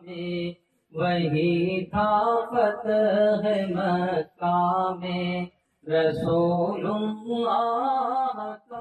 میں وہی تھا فتح مکہ میں رسول اللہ کا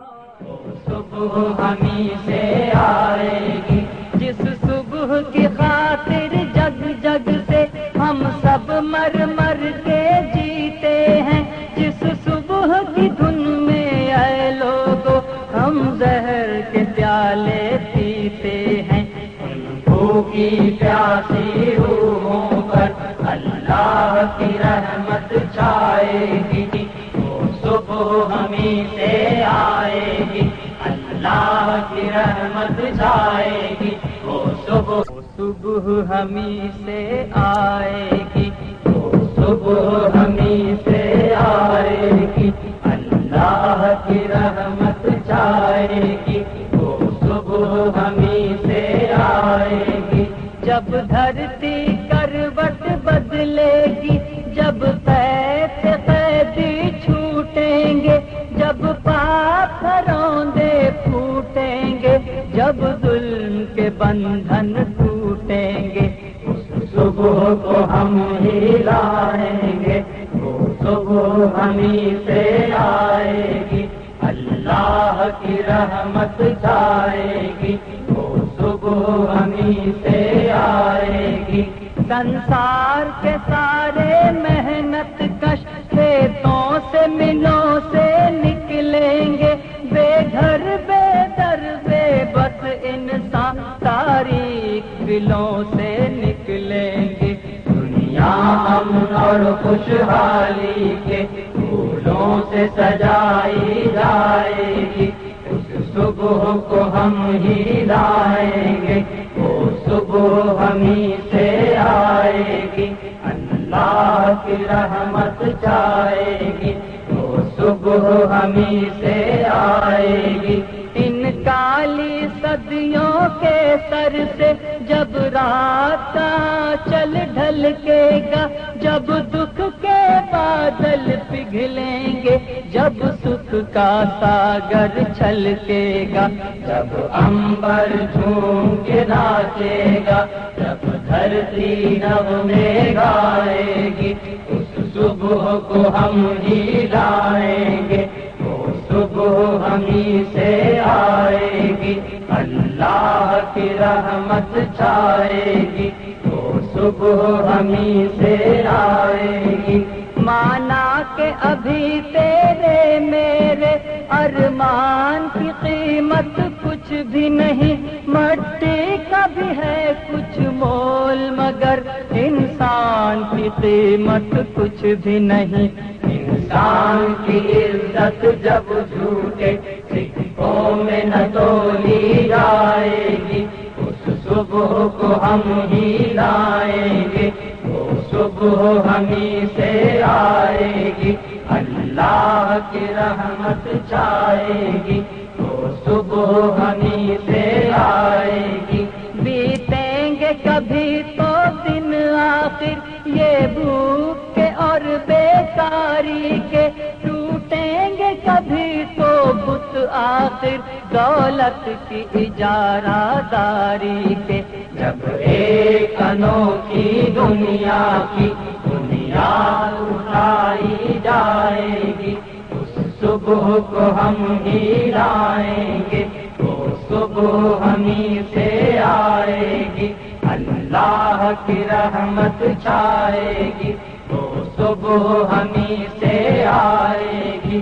صبح ہمیں سے آئے گی، جس صبح کی خاطر جگ جگ سے ہم سب مر مر کے جیتے ہیں، جس صبح کی دھن میں اے لوگو ہم زہر کے پیالے پیتے ہیں، ان بھوکی پیاسی روحوں پر اللہ کی رحمت چھائے گی، وہ صبح ہمیں سے آئے گی، اللہ کی رحمت چھائے گی، وہ صبح ہمیں سے آئے گی، وہ صبح ہمیں سے آئے گی، اللہ کی رحمت چھائے گی، وہ صبح ہمیں سے آئے گی، جب دھرتی کروٹ بدلے گی، جب قید قیدی چھوٹیں گے، جب پاپ روندے پھوٹیں گے، جب ظلم کے بندھن ٹوٹیں گے، اس صبح کو ہم ہی لائیں گے، وہ صبح ہمیں سے آئے گی، اللہ کی رحمت چھائے گی، وہ صبح ہمیں سے آئے گی، سنسار کے سارے محنت کش کھیتوں سے ملوں سے نکلیں گے، بے گھر بے در بے بس انسان تاریک دلوں سے نکلیں گے، دنیا امن اور خوشحالی کے پھولوں سے سجائی جائے گی، اس صبح کو ہم ہی لائیں گے، وہ صبح ہمیں سے آئے گی، اللہ کی رحمت چھائے گی، وہ صبح ہمیں سے آئے گی، ان کالی صدیوں کے سر سے جب رات کا چل ڈھلکے گا، جب دکھ کے بادل پگھلیں گے، جب سکھ کا ساگر چھلکے گا، جب عنبر جھوم کے ناچے گا، جب دھرتی نغمے گائے گی، اس صبح کو ہم ہی لائیں گے، وہ صبح ہمیں سے آئے گی، اللہ کی رحمت چھائے گی، وہ صبح ہمیں سے آئے گی، مانا کہ ابھی تیرے میرے ارمان کی قیمت کچھ بھی نہیں، مٹی کا بھی ہے کچھ مول مگر انسان کی قیمت کچھ بھی نہیں، انسان کی عزت جب جھوٹے سکوں میں نہ تولی جائے گی، اس صبح کو ہم ہی لائیں گے، وہ صبح ہمیں سے آئے گی، اللہ کی رحمت چھائے گی، وہ صبح ہمیں سے آئے گی، بیتیں گے کبھی تو دن آخر یہ بھوک کے اور بیکاری کے، ٹوٹیں گے کبھی تو بت آخر دولت کی اجارہ داری کے، جب ایک انوکھی دنیا کی بنیاد اٹھائی جائے گی، اس صبح کو ہم ہی لائیں گے، وہ صبح ہمیں سے آئے گی، اللہ کی رحمت چھائے گی، وہ صبح ہمیں سے آئے گی۔